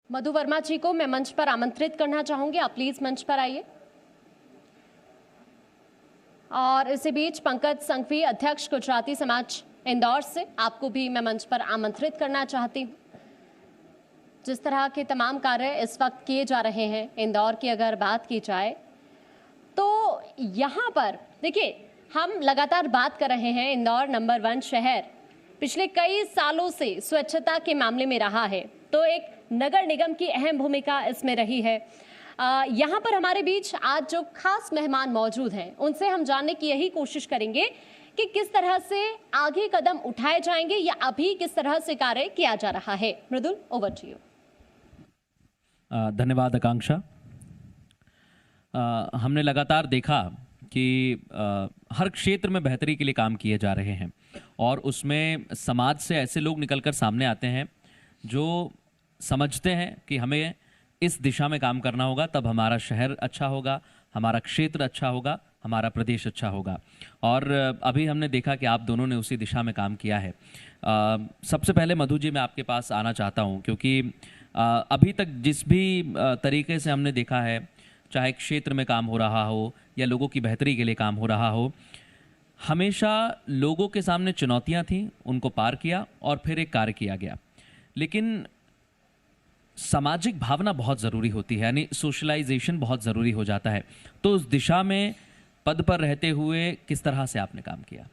मधु वर्मा जी को मैं मंच पर आमंत्रित करना चाहूंगी, आप प्लीज मंच पर आइए। और इसी बीच पंकज संघवी, अध्यक्ष गुजराती समाज इंदौर से, आपको भी मैं मंच पर आमंत्रित करना चाहती हूँ। जिस तरह के तमाम कार्य इस वक्त किए जा रहे हैं इंदौर की अगर बात की जाए तो यहाँ पर देखिए, हम लगातार बात कर रहे हैं इंदौर नंबर 1 शहर पिछले कई सालों से स्वच्छता के मामले में रहा है, तो एक नगर निगम की अहम भूमिका इसमें रही है। यहाँ पर हमारे बीच आज जो खास मेहमान मौजूद हैं उनसे हम जानने की यही कोशिश करेंगे कि किस तरह से आगे कदम उठाए जाएंगे या अभी किस तरह से कार्य किया जा रहा है। मृदुल, ओवर टू यू। धन्यवाद आकांक्षा। हमने लगातार देखा कि हर क्षेत्र में बेहतरी के लिए काम किए जा रहे हैं और उसमें समाज से ऐसे लोग निकलकर सामने आते हैं जो समझते हैं कि हमें इस दिशा में काम करना होगा, तब हमारा शहर अच्छा होगा, हमारा क्षेत्र अच्छा होगा, हमारा प्रदेश अच्छा होगा। और अभी हमने देखा कि आप दोनों ने उसी दिशा में काम किया है। सबसे पहले मधु जी, मैं आपके पास आना चाहता हूं क्योंकि अभी तक जिस भी तरीके से हमने देखा है, चाहे क्षेत्र में काम हो रहा हो या लोगों की बेहतरी के लिए काम हो रहा हो, हमेशा लोगों के सामने चुनौतियां थीं, उनको पार किया और फिर एक कार्य किया गया। लेकिन सामाजिक भावना बहुत ज़रूरी होती है, यानी सोशलाइजेशन बहुत ज़रूरी हो जाता है। तो उस दिशा में पद पर रहते हुए किस तरह से आपने काम किया?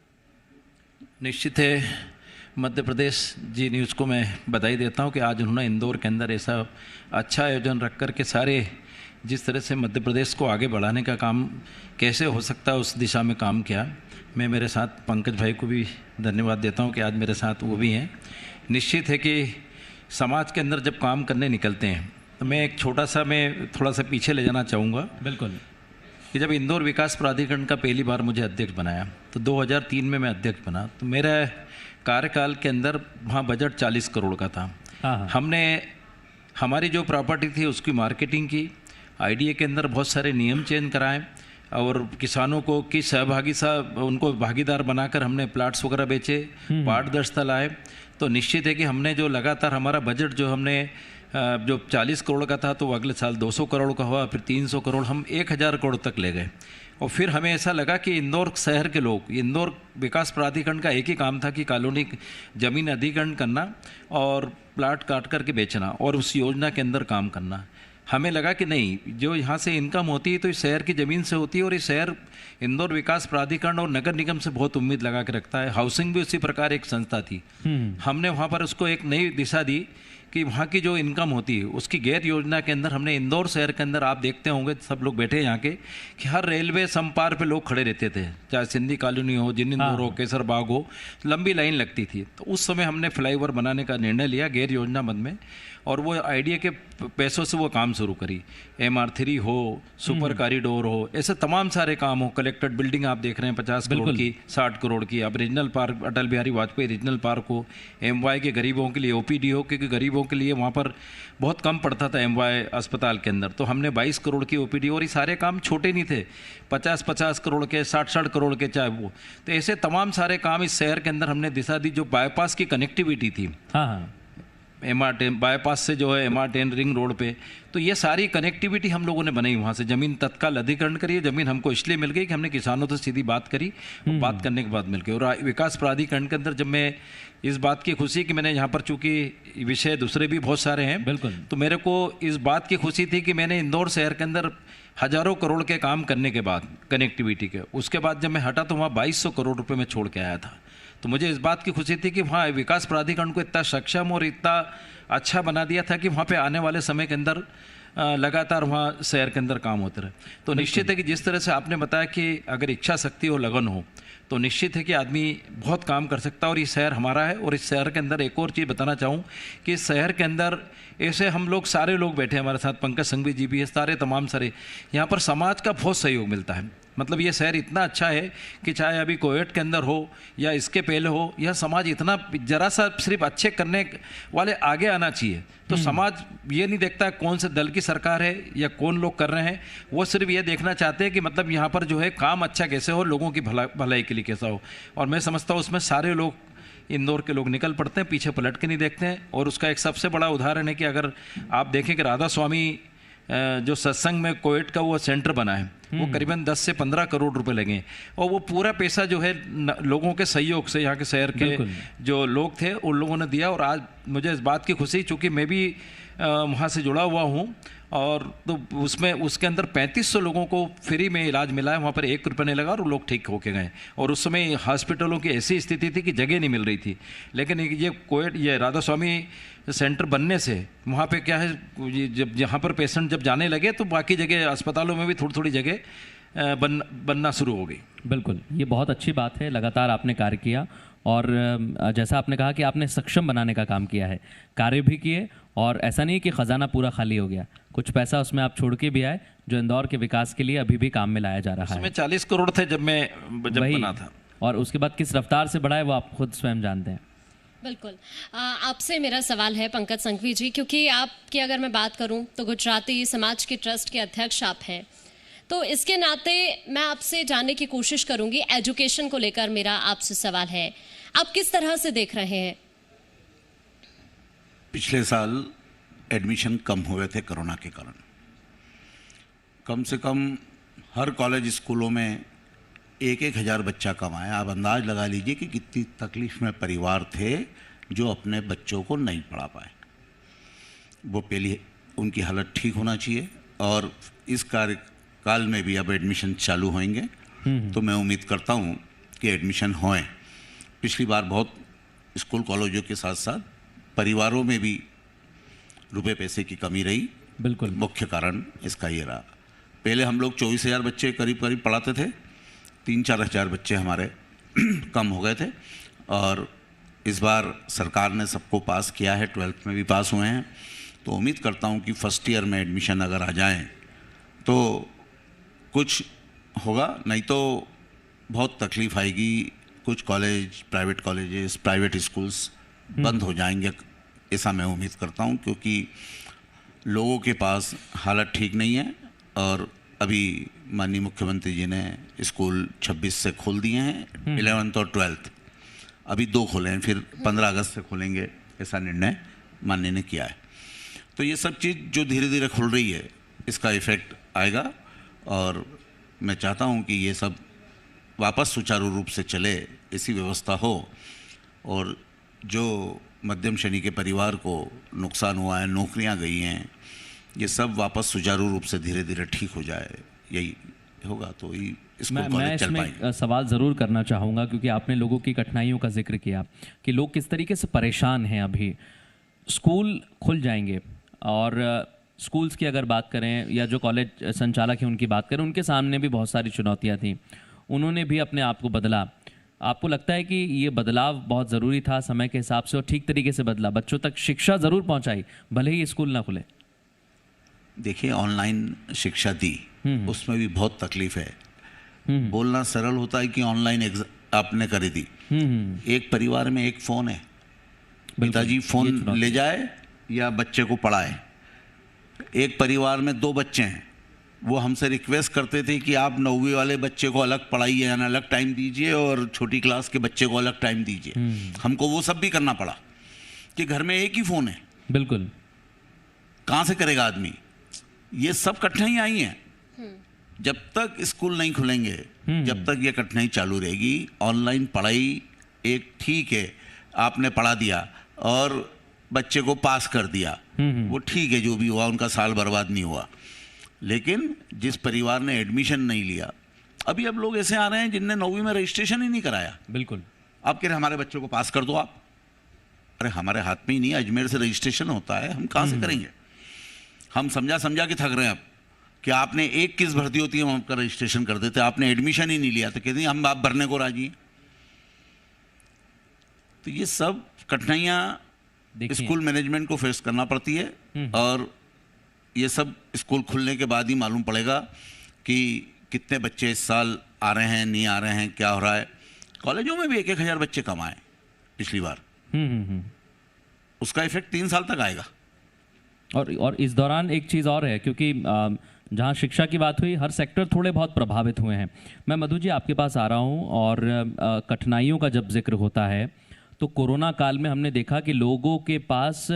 निश्चित है, मध्य प्रदेश जी न्यूज़ को मैं बधाई देता हूं कि आज उन्होंने इंदौर के अंदर ऐसा अच्छा आयोजन रख कर के सारे जिस तरह से मध्य प्रदेश को आगे बढ़ाने का काम कैसे हो सकता है उस दिशा में काम किया। मैं मेरे साथ पंकज भाई को भी धन्यवाद देता हूं कि आज मेरे साथ वो भी हैं। निश्चित है कि समाज के अंदर जब काम करने निकलते हैं तो मैं एक मैं थोड़ा सा पीछे ले जाना चाहूँगा। बिल्कुल। कि जब इंदौर विकास प्राधिकरण का पहली बार मुझे अध्यक्ष बनाया तो 2003 में मैं अध्यक्ष बना, तो मेरा कार्यकाल के अंदर वहाँ बजट 40 करोड़ का था। हाँ। हमने हमारी जो प्रॉपर्टी थी उसकी मार्केटिंग की, आईडीए के अंदर बहुत सारे नियम चेंज कराए और किसानों को की उनको भागीदार बनाकर हमने प्लाट्स वगैरह बेचे, पारदर्शिता लाए। तो निश्चित है कि हमने जो लगातार हमारा बजट जो हमने जो 40 करोड़ का था तो अगले साल 200 करोड़ का हुआ, फिर 300 करोड़, हम 1000 करोड़ तक ले गए। और फिर हमें ऐसा लगा कि इंदौर शहर के लोग, इंदौर विकास प्राधिकरण का एक ही काम था कि कॉलोनी ज़मीन अधिग्रहण करना और प्लाट काट करके बेचना और उस योजना के अंदर काम करना। हमें लगा कि नहीं, जो यहाँ से इनकम होती है तो इस शहर की ज़मीन से होती है और इस शहर इंदौर विकास प्राधिकरण और नगर निगम से बहुत उम्मीद लगा के रखता है। हाउसिंग भी उसी प्रकार एक संस्था थी। हमने वहाँ पर उसको एक नई दिशा दी कि वहाँ की जो इनकम होती है उसकी गैर योजना के अंदर हमने इंदौर शहर के अंदर, आप देखते होंगे सब लोग बैठे यहाँ के, कि हर रेलवे संपार पे लोग खड़े रहते थे, चाहे सिंधी कॉलोनी हो, जिनिंदौर हो, केसर बाग हो, लंबी लाइन लगती थी। तो उस समय हमने फ्लाईओवर बनाने का निर्णय लिया गैर योजना मद में, और वो आईडीए के पैसों से वो काम शुरू करी। MR3 हो, सुपर कॉरिडोर हो, ऐसे तमाम सारे काम हो। कलेक्ट्रेट बिल्डिंग आप देख रहे हैं 50 करोड़ की, 60 करोड़ की। अब regional park, Atal Bihari Vajpayee regional park हो, MY के गरीबों के लिए OPD हो, क्योंकि गरीबों के लिए वहाँ पर बहुत कम पड़ता था MY अस्पताल के अंदर, तो हमने 22 करोड़ की OPD। और ये सारे काम छोटे नहीं थे, 50-50 करोड़ के, 60-60 करोड़ के, चाहे वो। तो ऐसे तमाम सारे काम इस शहर के अंदर हमने दिशा दी। जो बाईपास की कनेक्टिविटी थी, हाँ, MR10 बाईपास से जो है MR10 रिंग रोड पे, तो ये सारी कनेक्टिविटी हम लोगों ने बनाई। वहाँ से ज़मीन तत्काल अधिग्रहण करी। ज़मीन हमको इसलिए मिल गई कि हमने किसानों से सीधी बात करी, बात करने के बाद मिल गई। और विकास प्राधिकरण के अंदर जब मैं इस बात की खुशी कि मैंने यहाँ पर, चूँकि विषय दूसरे भी बहुत सारे हैं, बिल्कुल, तो मेरे को इस बात की खुशी थी कि मैंने इंदौर शहर के अंदर हज़ारों करोड़ के काम करने के बाद, कनेक्टिविटी के, उसके बाद जब मैं हटा तो वहाँ 2200 करोड़ रुपये में छोड़ के आया था। तो मुझे इस बात की खुशी थी कि वहाँ विकास प्राधिकरण को इतना सक्षम और इतना अच्छा बना दिया था कि वहाँ पे आने वाले समय के अंदर लगातार वहाँ शहर के अंदर काम होते रहे। तो निश्चित है कि जिस तरह से आपने बताया कि अगर इच्छा शक्ति और लगन हो तो निश्चित है कि आदमी बहुत काम कर सकता है। और ये शहर हमारा है। और इस शहर के अंदर एक और चीज़ बताना चाहूँ कि इस शहर के अंदर ऐसे हम लोग सारे लोग बैठे हैं हमारे साथ, पंकज संघवी जी भी है, सारे तमाम सारे, यहाँ पर समाज का बहुत सहयोग मिलता है। मतलब ये शहर इतना अच्छा है कि चाहे अभी कोविड के अंदर हो या इसके पहले हो, यह समाज इतना जरा सा सिर्फ अच्छे करने वाले आगे आना चाहिए। तो समाज ये नहीं देखता कौन से दल की सरकार है या कौन लोग कर रहे हैं, वो सिर्फ ये देखना चाहते हैं कि मतलब यहाँ पर जो है काम अच्छा कैसे हो, लोगों की भलाई के लिए कैसा हो। और मैं समझता हूँ उसमें सारे लोग इंदौर के लोग निकल पड़ते हैं, पीछे पलट के नहीं देखते हैं। और उसका एक सबसे बड़ा उदाहरण है कि अगर आप देखें कि राधा स्वामी जो सत्संग में कोविड का वो सेंटर बना है, वो करीबन 10 से 15 करोड़ रुपए लगे, और वो पूरा पैसा जो है लोगों के सहयोग से, यहाँ के शहर के जो लोग थे उन लोगों ने दिया। और आज मुझे इस बात की खुशी, चूँकि मैं भी वहाँ से जुड़ा हुआ हूँ, और तो उसमें उसके अंदर 3500 लोगों को फ्री में इलाज मिला है, वहाँ पर 1 रुपया नहीं लगा और लोग ठीक होके गए। और उस समय हॉस्पिटलों की ऐसी स्थिति थी कि जगह नहीं मिल रही थी। लेकिन ये कोविड, ये राधा स्वामी सेंटर बनने से वहाँ पे क्या है, जब यहाँ पर पेशेंट जब जाने लगे तो बाकी जगह अस्पतालों में भी थोड़ी थोड़ी जगह बनना शुरू हो गई। बिल्कुल, ये बहुत अच्छी बात है, लगातार आपने कार्य किया। और जैसा आपने कहा कि आपने सक्षम बनाने का काम किया है, कार्य भी किए, और ऐसा नहीं कि ख़जाना पूरा खाली हो गया, कुछ पैसा उसमें आप छोड़ के भी आए जो इंदौर के विकास के लिए अभी भी काम में लाया जा रहा है। उसमें 40 करोड़ थे जब बना था, और उसके बाद किस रफ्तार से बढ़ा है वो आप खुद स्वयं जानते हैं। बिल्कुल। आपसे मेरा सवाल है पंकज संघवी जी, क्योंकि आपकी अगर मैं बात करूं तो गुजराती समाज के ट्रस्ट के अध्यक्ष आप हैं, तो इसके नाते मैं आपसे जानने की कोशिश करूंगी, एजुकेशन को लेकर मेरा आपसे सवाल है, आप किस तरह से देख रहे हैं? पिछले साल एडमिशन कम हुए थे कोरोना के कारण। कम से कम हर कॉलेज स्कूलों में 1-1 हज़ार बच्चा कम आया। आप अंदाज लगा लीजिए कि कितनी तकलीफ में परिवार थे जो अपने बच्चों को नहीं पढ़ा पाए। वो पहले उनकी हालत ठीक होना चाहिए, और इस कार्यकाल में भी अब एडमिशन चालू होंगे, तो मैं उम्मीद करता हूँ कि एडमिशन होएं। पिछली बार बहुत स्कूल कॉलेजों के साथ साथ परिवारों में भी रुपए पैसे की कमी रही। बिल्कुल, मुख्य कारण इसका ये रहा। पहले हम लोग 24,000 बच्चे करीब करीब पढ़ाते थे, 3-4 हज़ार बच्चे हमारे कम हो गए थे। और इस बार सरकार ने सबको पास किया है, 12th में भी पास हुए हैं, तो उम्मीद करता हूँ कि फर्स्ट ईयर में एडमिशन अगर आ जाएं तो कुछ होगा, नहीं तो बहुत तकलीफ आएगी। कुछ college, private colleges, private schools बंद हो जाएंगे, ऐसा मैं उम्मीद करता हूँ, क्योंकि लोगों के पास हालत ठीक नहीं है। और अभी माननीय मुख्यमंत्री जी ने स्कूल 26 से खोल दिए हैं, 11th और 12th, अभी 2 खोले हैं, फिर 15 अगस्त से खोलेंगे, ऐसा निर्णय माननीय ने किया है। तो ये सब चीज़ जो धीरे धीरे खुल रही है, इसका इफ़ेक्ट आएगा, और मैं चाहता हूँ कि ये सब वापस सुचारू रूप से चले, ऐसी व्यवस्था हो, और जो मध्यम श्रेणी के परिवार को नुकसान हुआ है, नौकरियां गई हैं, ये सब वापस सुचारू रूप से धीरे धीरे ठीक हो जाए, यही होगा तो ही स्कूल कॉलेज चल पाएंगे। मैं सवाल ज़रूर करना चाहूँगा, क्योंकि आपने लोगों की कठिनाइयों का जिक्र किया कि लोग किस तरीके से परेशान हैं। अभी स्कूल खुल जाएंगे, और स्कूल्स की अगर बात करें या जो कॉलेज संचालक हैं उनकी बात करें, उनके सामने भी बहुत सारी चुनौतियाँ थीं, उन्होंने भी अपने आप को बदला। आपको लगता है कि ये बदलाव बहुत ज़रूरी था समय के हिसाब से, और ठीक तरीके से बदला, बच्चों तक शिक्षा ज़रूर पहुंचाई भले ही स्कूल ना खुले? देखिए, ऑनलाइन शिक्षा दी, उसमें भी बहुत तकलीफ है। बोलना सरल होता है कि ऑनलाइन आपने करी दी। एक परिवार में एक फ़ोन है, पिताजी फ़ोन ले जाए या बच्चे को पढ़ाए। एक परिवार में 2 बच्चे हैं, वो हमसे रिक्वेस्ट करते थे कि आप 9वीं वाले बच्चे को अलग पढ़ाइए, यानी अलग टाइम दीजिए, और छोटी क्लास के बच्चे को अलग टाइम दीजिए। हमको वो सब भी करना पड़ा कि घर में एक ही फ़ोन है। बिल्कुल, कहाँ से करेगा आदमी? ये सब कठिनाइयाँ आई हैं। जब तक स्कूल नहीं खुलेंगे, जब तक ये कठिनाई चालू रहेगी। ऑनलाइन पढ़ाई एक ठीक है, आपने पढ़ा दिया और बच्चे को पास कर दिया, वो ठीक है, जो भी हुआ उनका साल बर्बाद नहीं हुआ। लेकिन जिस परिवार ने एडमिशन नहीं लिया, अभी अब लोग ऐसे आ रहे हैं जिनने 9वीं में रजिस्ट्रेशन ही नहीं कराया। बिल्कुल, आप कह रहे हमारे बच्चों को पास कर दो आप। अरे हमारे हाथ में ही नहीं, अजमेर से रजिस्ट्रेशन होता है, हम कहाँ से करेंगे? हम समझा के थक रहे हैं अब कि आपने एक किस भर्ती होती है, हम आपका रजिस्ट्रेशन कर देते, आपने एडमिशन ही नहीं लिया तो कहते हैं हम आप भरने को राजी। तो ये सब कठिनाइयाँ स्कूल मैनेजमेंट को फेस करना पड़ती है, और ये सब स्कूल खुलने के बाद ही मालूम पड़ेगा कि कितने बच्चे इस साल आ रहे हैं, नहीं आ रहे हैं, क्या हो रहा है। कॉलेजों में भी 1-1 हज़ार बच्चे कम आए पिछली बार। उसका इफेक्ट 3 साल तक आएगा। और इस दौरान एक चीज़ और है, क्योंकि जहाँ शिक्षा की बात हुई, हर सेक्टर थोड़े बहुत प्रभावित हुए हैं। मैं मधु जी आपके पास आ रहा हूँ, और कठिनाइयों का जब जिक्र होता है तो कोरोना काल में हमने देखा कि लोगों के पास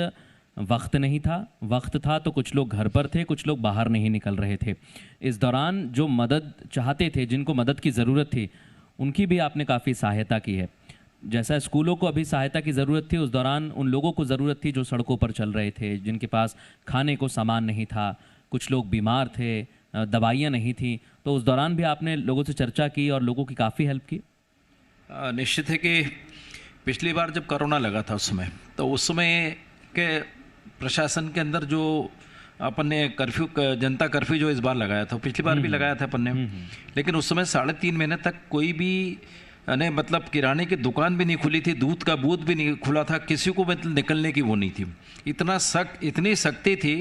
वक्त नहीं था, वक्त था तो कुछ लोग घर पर थे, कुछ लोग बाहर नहीं निकल रहे थे। इस दौरान जो मदद चाहते थे, जिनको मदद की ज़रूरत थी, उनकी भी आपने काफ़ी सहायता की है। जैसा स्कूलों को अभी सहायता की ज़रूरत थी, उस दौरान उन लोगों को ज़रूरत थी जो सड़कों पर चल रहे थे, जिनके पास खाने को सामान नहीं था, कुछ लोग बीमार थे, दवाइयाँ नहीं थी। तो उस दौरान भी आपने लोगों से चर्चा की और लोगों की काफ़ी हेल्प की। निश्चित है कि पिछली बार जब कोरोना लगा था उस समय के प्रशासन के अंदर जो अपन ने कर्फ्यू, जनता कर्फ्यू जो इस बार लगाया था, पिछली बार भी लगाया था अपन ने, लेकिन उस समय 3.5 महीने तक कोई भी ने मतलब किराने की दुकान भी नहीं खुली थी, दूध का बूथ भी नहीं खुला था, किसी को मतलब निकलने की वो नहीं थी। इतनी सख्ती थी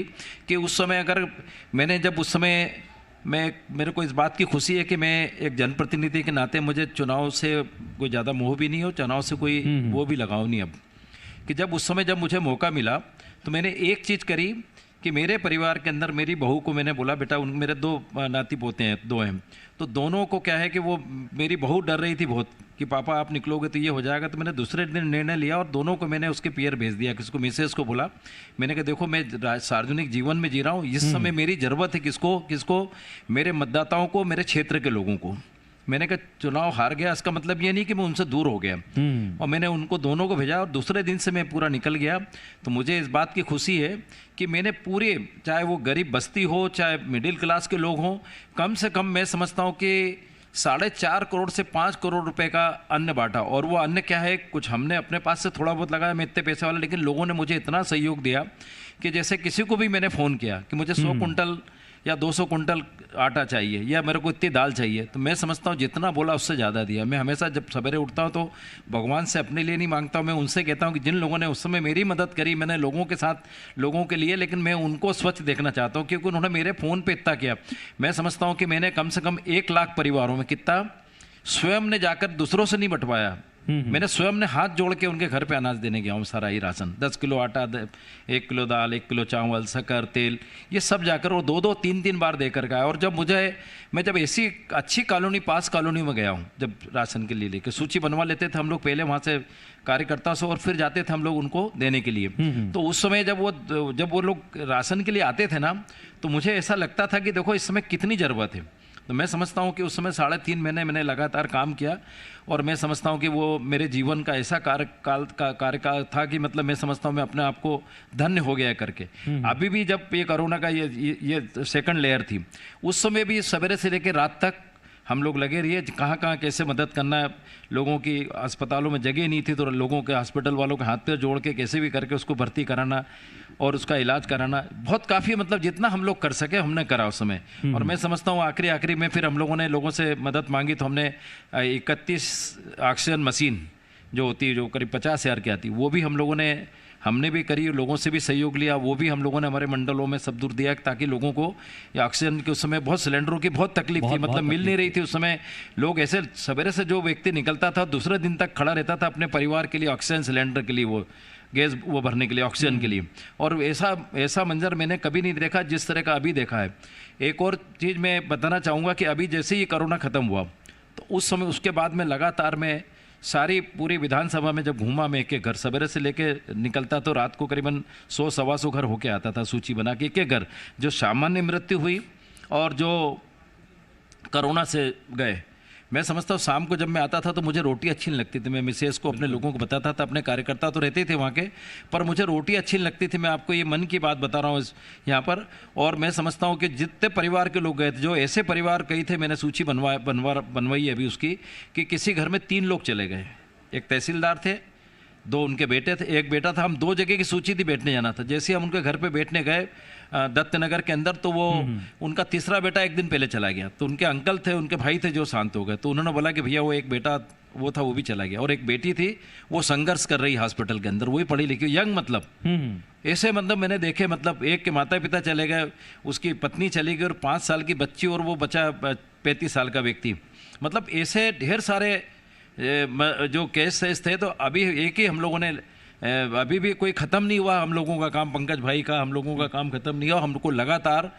कि उस समय अगर मैंने जब उस समय मेरे को इस बात की खुशी है कि मैं एक जनप्रतिनिधि के नाते मुझे चुनाव से कोई ज़्यादा मोह भी नहीं हो, चुनाव से कोई वो भी लगाव नहीं अब, कि जब उस समय जब मुझे मौका मिला तो मैंने एक चीज़ करी कि मेरे परिवार के अंदर मेरी बहू को मैंने बोला, बेटा मेरे 2 नाती पोते हैं, 2 हैं, तो दोनों को क्या है कि वो मेरी बहू डर रही थी बहुत कि पापा आप निकलोगे तो ये हो जाएगा। तो मैंने दूसरे दिन निर्णय लिया और दोनों को मैंने उसके पियर भेज दिया, किसको मिसेस को बोला, मैंने कहा देखो मैं सार्वजनिक जीवन में जी रहा हूँ, इस समय मेरी ज़रूरत है किसको, मेरे मतदाताओं को, मेरे क्षेत्र के लोगों को। मैंने कहा चुनाव हार गया इसका मतलब ये नहीं कि मैं उनसे दूर हो गया, और मैंने उनको दोनों को भेजा और दूसरे दिन से मैं पूरा निकल गया। तो मुझे इस बात की खुशी है कि मैंने पूरे, चाहे वो गरीब बस्ती हो, चाहे मिडिल क्लास के लोग हों, कम से कम मैं समझता हूँ कि 4.5 करोड़ से 5 करोड़ रुपए का अन्न बांटा। और वो अन्न क्या है, कुछ हमने अपने पास से थोड़ा बहुत लगाया, मैं इतने पैसे वाला, लेकिन लोगों ने मुझे इतना सहयोग दिया कि जैसे किसी को भी मैंने फ़ोन किया कि मुझे 100 कुंटल या 200 कुंटल आटा चाहिए या मेरे को इतनी दाल चाहिए, तो मैं समझता हूँ जितना बोला उससे ज़्यादा दिया। मैं हमेशा जब सवेरे उठता हूँ तो भगवान से अपने लिए नहीं मांगता हूँ, मैं उनसे कहता हूँ कि जिन लोगों ने उस समय मेरी मदद करी, मैंने लोगों के साथ, लोगों के लिए, लेकिन मैं उनको स्वच्छ देखना चाहता हूँ क्योंकि उन्होंने मेरे फ़ोन पे इतना किया। मैं समझता हूँ कि मैंने कम से कम 1 लाख परिवारों में कितना स्वयं ने जाकर दूसरों से नहीं बंटवाया, मैंने स्वयं ने हाथ जोड़ के उनके घर पे अनाज देने गया हूँ, सारा ही राशन, 10 किलो आटा, 1 किलो दाल, 1 किलो चावल, शक्कर, तेल, ये सब जाकर वो 2-2, 3-3 बार देकर गया। और जब मैं जब ऐसी अच्छी कॉलोनी, पास कॉलोनी में गया हूँ, जब राशन के लिए लेकर सूची बनवा लेते थे हम लोग पहले वहाँ से कार्यकर्ता से, और फिर जाते थे हम लोग उनको देने के लिए। तो उस समय जब वो लोग राशन के लिए आते थे ना, तो मुझे ऐसा लगता था कि देखो इस समय कितनी ज़रूरत है। तो मैं समझता हूँ कि उस समय 3.5 महीने मैंने लगातार काम किया, और मैं समझता हूँ कि वो मेरे जीवन का ऐसा कार्यकाल था कि मतलब मैं समझता हूँ मैं अपने आप को धन्य हो गया करके। अभी भी जब ये कोरोना का ये सेकंड लेयर थी, उस समय भी सवेरे से लेकर रात तक हम लोग लगे रहिए, कहाँ कैसे मदद करना है। लोगों की अस्पतालों में जगह नहीं थी तो लोगों के हॉस्पिटल वालों के हाथ पैर जोड़ के कैसे भी करके उसको भर्ती कराना और उसका इलाज कराना, बहुत काफ़ी मतलब जितना हम लोग कर सके हमने करा उस समय। और मैं समझता हूँ आखिरी में फिर हम लोगों ने लोगों से मदद मांगी, तो हमने 31 ऑक्सीजन मशीन जो होती है, जो करीब 50,000 की आती, वो भी हमने भी करी, लोगों से भी सहयोग लिया, वो भी हम लोगों ने हमारे मंडलों में सब दूर दिया ताकि लोगों को ये ऑक्सीजन के उस समय बहुत सिलेंडरों की बहुत तकलीफ थी, मतलब मिल नहीं रही थी उस समय। लोग ऐसे सवेरे से जो व्यक्ति निकलता था दूसरे दिन तक खड़ा रहता था अपने परिवार के लिए ऑक्सीजन सिलेंडर के लिए, वो गैस वो भरने के लिए, ऑक्सीजन के लिए। और ऐसा मंजर मैंने कभी नहीं देखा जिस तरह का अभी देखा है। एक और चीज़ मैं बताना चाहूँगा कि अभी जैसे ही कोरोना ख़त्म हुआ तो उस समय उसके बाद में लगातार मैं सारी पूरी विधानसभा में जब घूमा, मैं एक घर सवेरे से लेके निकलता तो रात को करीबन 100-125 घर होके आता था, सूची बना के एक घर जो सामान्य मृत्यु हुई और जो कोरोना से गए। मैं समझता हूँ शाम को जब मैं आता था तो मुझे रोटी अच्छी नहीं लगती थी। मैं मिसेस को, अपने लोगों को बताता था, अपने कार्यकर्ता तो रहते थे वहाँ के, पर मुझे रोटी अच्छी नहीं लगती थी। मैं आपको ये मन की बात बता रहा हूँ यहाँ पर। और मैं समझता हूँ कि जितने परिवार के लोग गए थे, जो ऐसे परिवार कई थे, मैंने सूची बनवाई है अभी उसकी, कि किसी घर में 3 लोग चले गए। एक तहसीलदार थे, 2 उनके बेटे थे, एक बेटा था। हम 2 जगह की सूची थी बैठने जाना था। जैसे हम उनके घर पे बैठने गए दत्तनगर के अंदर, तो वो उनका तीसरा बेटा एक दिन पहले चला गया। तो उनके अंकल थे, उनके भाई थे जो शांत हो गए। तो उन्होंने बोला कि भैया वो एक बेटा वो था, वो भी चला गया। और एक बेटी थी, वो संघर्ष कर रही हॉस्पिटल के अंदर, वही पढ़ी लिखी यंग, मतलब ऐसे मतलब मैंने देखे, मतलब एक के माता पिता चले गए, उसकी पत्नी चली गई और 5 साल की बच्ची, और वो बचा 35 साल का व्यक्ति। मतलब ऐसे ढेर सारे जो केस थे। तो अभी एक ही हम लोगों ने, अभी भी कोई ख़त्म नहीं हुआ हम लोगों का काम, पंकज भाई का, हम लोगों का काम ख़त्म नहीं हुआ। हमको लगातार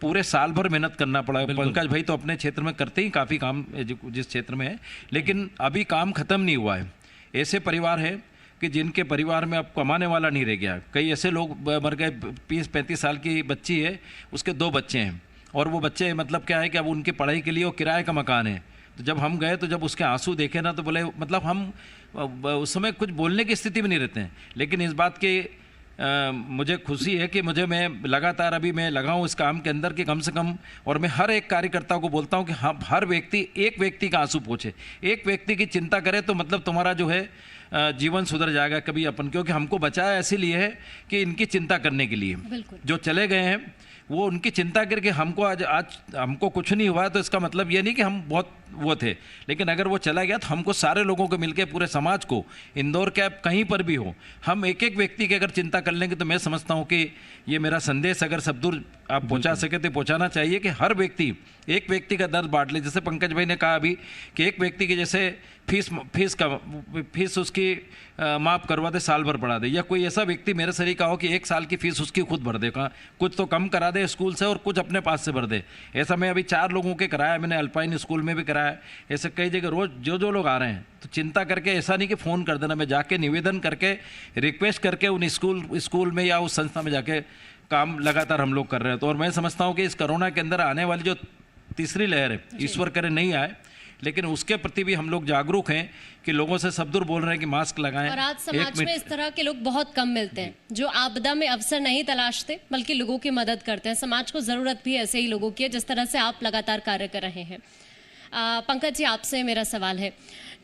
पूरे साल भर मेहनत करना पड़ा। पंकज भाई तो अपने क्षेत्र में करते ही काफ़ी काम जिस क्षेत्र में है, लेकिन अभी काम ख़त्म नहीं हुआ है। ऐसे परिवार है कि जिनके परिवार में अब कमाने वाला नहीं रह गया। कई ऐसे लोग मर गए, 30-35 साल की बच्ची है, उसके 2 बच्चे हैं, और वो बच्चे मतलब क्या है कि अब उनकी पढ़ाई के लिए वो किराए का मकान है। तो जब हम गए तो जब उसके आंसू देखे ना, तो बोले मतलब हम उस समय कुछ बोलने की स्थिति में नहीं रहते हैं। लेकिन इस बात की मुझे खुशी है कि मैं लगातार अभी मैं लगा हूँ इस काम के अंदर कि कम से कम, और मैं हर एक कार्यकर्ता को बोलता हूँ कि हाँ, हर व्यक्ति एक व्यक्ति का आंसू पोंछे, एक व्यक्ति की चिंता करे तो मतलब तुम्हारा जो है जीवन सुधर जाएगा कभी अपन, क्योंकि हमको बचाया इसीलिए है कि इनकी चिंता करने के लिए। जो चले गए हैं वो उनकी चिंता करके हमको आज हमको कुछ नहीं हुआ, तो इसका मतलब ये नहीं कि हम बहुत वो थे, लेकिन अगर वो चला गया तो हमको सारे लोगों को मिलकर, पूरे समाज को, इंदौर के कहीं पर भी हो, हम एक एक व्यक्ति की अगर चिंता कर लेंगे तो मैं समझता हूँ कि ये मेरा संदेश अगर सब दूर आप पहुँचा सके तो पहुँचाना चाहिए कि हर व्यक्ति एक व्यक्ति का दर्द बांट ले। जैसे पंकज भाई ने कहा अभी कि एक व्यक्ति की जैसे फीस उसकी माफ़ करवा दे, साल भर पढ़ा दे, या कोई ऐसा व्यक्ति मेरे शरीर का हो कि 1 साल की फीस उसकी खुद भर दे, कुछ तो कम करा दे स्कूल से और कुछ अपने पास से भर दे। ऐसा मैं अभी 4 लोगों के कराया, मैंने अल्पाइन स्कूल में भी कराया, ऐसे कई जगह रोज़ जो लोग आ रहे हैं। तो चिंता करके ऐसा नहीं कि फ़ोन कर देना, मैं जाके निवेदन करके रिक्वेस्ट करके उन स्कूल में या उस संस्था में जाके काम लगातार हम लोग कर रहे हैं। तो और मैं समझता हूँ कि इस कोरोना के अंदर आने वाली जो तीसरी लहर है, ईश्वर करे नहीं आए, लेकिन उसके प्रति भी हम लोग जागरूक हैं कि लोगों से सब दूर बोल रहे हैं कि मास्क लगाएं। और आज समाज में इस तरह के लोग बहुत कम मिलते हैं जो आपदा में अवसर नहीं तलाशते बल्कि लोगों की मदद करते हैं। समाज को जरूरत भी ऐसे ही लोगों की है जिस तरह से आप लगातार कार्य कर रहे हैं। पंकज जी, आपसे मेरा सवाल है,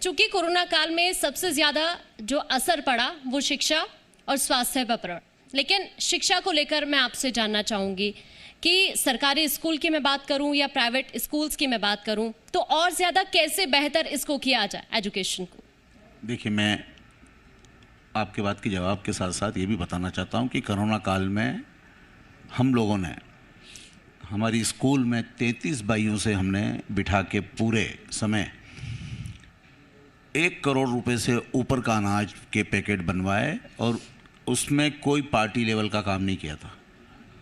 चूंकि कोरोना काल में सबसे ज्यादा जो असर पड़ा वो शिक्षा और स्वास्थ्य पर पड़ा, लेकिन शिक्षा को लेकर मैं आपसे जानना चाहूंगी कि सरकारी स्कूल की मैं बात करूं या प्राइवेट स्कूल्स की मैं बात करूं, तो और ज़्यादा कैसे बेहतर इसको किया जाए एजुकेशन को? देखिए, मैं आपके बात के जवाब के साथ साथ ये भी बताना चाहता हूं कि कोरोना काल में हम लोगों ने हमारी स्कूल में 33 बाइयों से हमने बिठा के पूरे समय 1 करोड़ रुपए से ऊपर का अनाज के पैकेट बनवाए, और उसमें कोई पार्टी लेवल का काम नहीं किया था।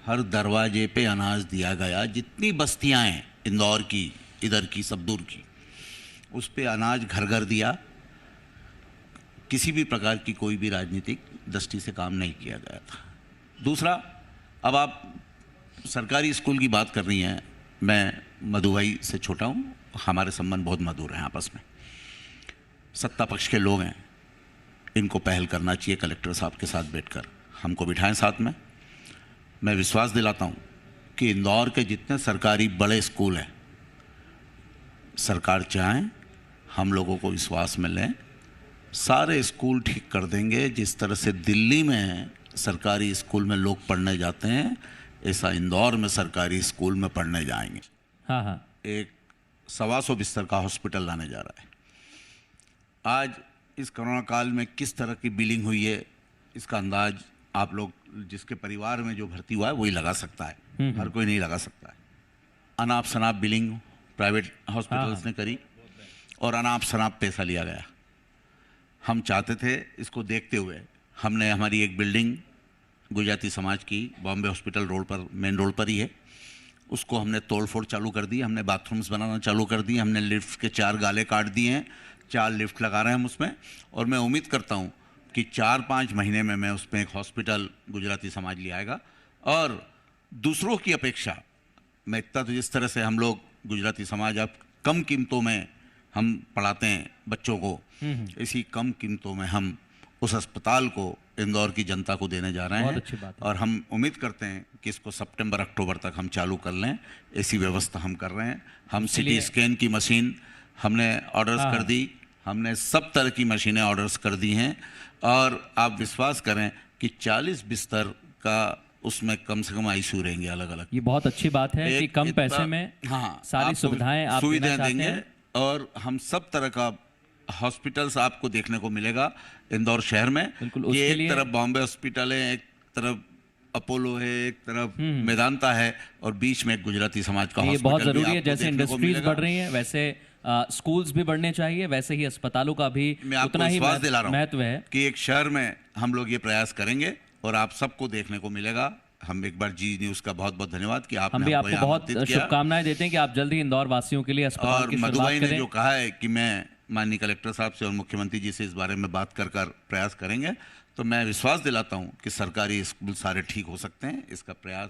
हर दरवाजे पे अनाज दिया गया। जितनी बस्तियां हैं इंदौर की, इधर की, सब दूर की, उस पे अनाज घर घर दिया। किसी भी प्रकार की कोई भी राजनीतिक दृष्टि से काम नहीं किया गया था। दूसरा, अब आप सरकारी स्कूल की बात कर रही हैं, मैं मधु भाई से छोटा हूँ, हमारे संबंध बहुत मधुर हैं आपस में। सत्ता पक्ष के लोग हैं, इनको पहल करना चाहिए, कलेक्टर साहब के साथ बैठकर हमको बिठाएं साथ में। मैं विश्वास दिलाता हूँ कि इंदौर के जितने सरकारी बड़े स्कूल हैं, सरकार चाहें, हम लोगों को विश्वास में लें, सारे स्कूल ठीक कर देंगे। जिस तरह से दिल्ली में सरकारी स्कूल में लोग पढ़ने जाते हैं, ऐसा इंदौर में सरकारी स्कूल में पढ़ने जाएंगे। हाँ। एक 125 बिस्तर का हॉस्पिटल लाने जा रहा है। आज इस कोरोना काल में किस तरह की बिलिंग हुई है, इसका अंदाज आप लोग, जिसके परिवार में जो भर्ती हुआ है वही लगा सकता है, हर कोई नहीं लगा सकता है। अनाप शनाप बिलिंग प्राइवेट हॉस्पिटल्स ने करी और अनाप शनाप पैसा लिया गया। हम चाहते थे, इसको देखते हुए हमने हमारी एक बिल्डिंग गुजराती समाज की बॉम्बे हॉस्पिटल रोड पर, मेन रोड पर ही है, उसको हमने तोड़ फोड़ चालू कर दी। हमने बाथरूम्स बनाना चालू कर दिए। हमने लिफ्ट के 4 गाले काट दिए हैं, 4 लिफ्ट लगा रहे हैं हम उसमें, और मैं उम्मीद करता हूँ कि 4-5 महीने में मैं उसमें एक हॉस्पिटल गुजराती समाज ले आएगा। और दूसरों की अपेक्षा मैं इतना, तो जिस तरह से हम लोग गुजराती समाज अब कम कीमतों में हम पढ़ाते हैं बच्चों को, इसी कम कीमतों में हम उस अस्पताल को इंदौर की जनता को देने जा रहे हैं। अच्छी बात है। और हम उम्मीद करते हैं कि इसको सितंबर अक्टूबर तक हम चालू कर लें। ऐसी व्यवस्था हम कर रहे हैं। हम सिटी स्कैन की मशीन हमने ऑर्डर्स कर दी, हमने सब तरह की मशीनें ऑर्डर्स कर दी हैं, और आप विश्वास करें कि 40 बिस्तर का उसमें कम से कम आईसीयू रहेंगे अलग अलग। ये बहुत अच्छी बात है कि कम पैसे में सारी सुविधाएं आप देना चाहते हैं। और हम सब तरह का हॉस्पिटल्स आपको देखने को मिलेगा इंदौर शहर में। ये एक तरफ बॉम्बे हॉस्पिटल है, एक तरफ अपोलो है, एक तरफ मेदांता है, और बीच में एक गुजराती समाज का हॉस्पिटल। ये बहुत जरूरी है। जैसे इंडस्ट्रीज बढ़ रही हैं, वैसे स्कूल्स भी बढ़ने चाहिए, वैसे ही अस्पतालों का भी उतना ही महत्व है कि एक शहर में हम लोग ये प्रयास करेंगे और आप सबको देखने को मिलेगा। हम एक बार जी न्यूज़ का बहुत बहुत धन्यवाद कि हम भी आपको बहुत शुभकामनाएं देते हैं कि आप जल्द ही इंदौर वासियों के लिए अस्पताल की शुरुआत करें। मधुबाई ने जो कहा है कि मैं माननीय कलेक्टर साहब से और मुख्यमंत्री जी से इस बारे में बात कर प्रयास करेंगे। तो मैं विश्वास दिलाता हूँ कि सरकारी स्कूल सारे ठीक हो सकते हैं। इसका प्रयास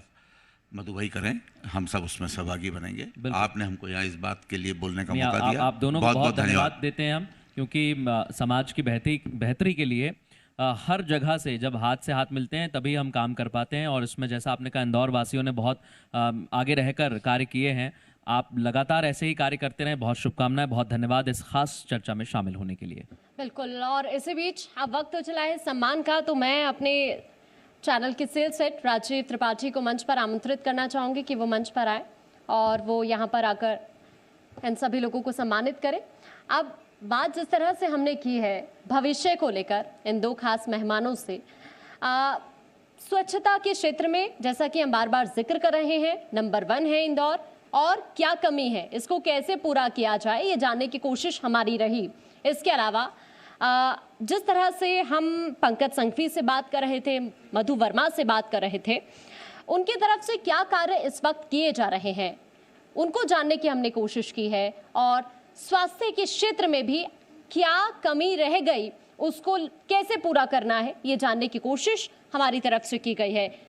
मधु भाई करें, हम सब उसमें सहभागी बनेंगे। आपने हमको यहाँ इस बात के लिए बोलने का मौका दिया, आप दोनों को बहुत बहुत बहुत धन्यवाद देते हैं हम, क्योंकि समाज की बेहतरी के लिए हर जगह से जब हाथ से हाथ मिलते हैं तभी हम काम कर पाते हैं। और इसमें जैसा आपने कहा, इंदौर वासियों ने बहुत आगे रहकर कार्य किए हैं। आप लगातार ऐसे ही कार्य करते रहें। बहुत शुभकामनाएं, बहुत धन्यवाद इस खास चर्चा में शामिल होने के लिए। बिल्कुल। और इसी बीच अब वक्त हो चला है सम्मान का, तो मैं अपने चैनल के सेल्स हेड राजीव त्रिपाठी को मंच पर आमंत्रित करना चाहूँगी कि वो मंच पर आए और वो यहाँ पर आकर इन सभी लोगों को सम्मानित करें। अब बात जिस तरह से हमने की है भविष्य को लेकर इन दो खास मेहमानों से, स्वच्छता के क्षेत्र में जैसा कि हम बार बार जिक्र कर रहे हैं, नंबर 1 है इंदौर, और क्या कमी है, इसको कैसे पूरा किया जाए, ये जानने की कोशिश हमारी रही। इसके अलावा जिस तरह से हम पंकज संघवी से बात कर रहे थे, मधु वर्मा से बात कर रहे थे, उनकी तरफ से क्या कार्य इस वक्त किए जा रहे हैं उनको जानने की हमने कोशिश की है। और स्वास्थ्य के क्षेत्र में भी क्या कमी रह गई, उसको कैसे पूरा करना है, ये जानने की कोशिश हमारी तरफ से की गई है।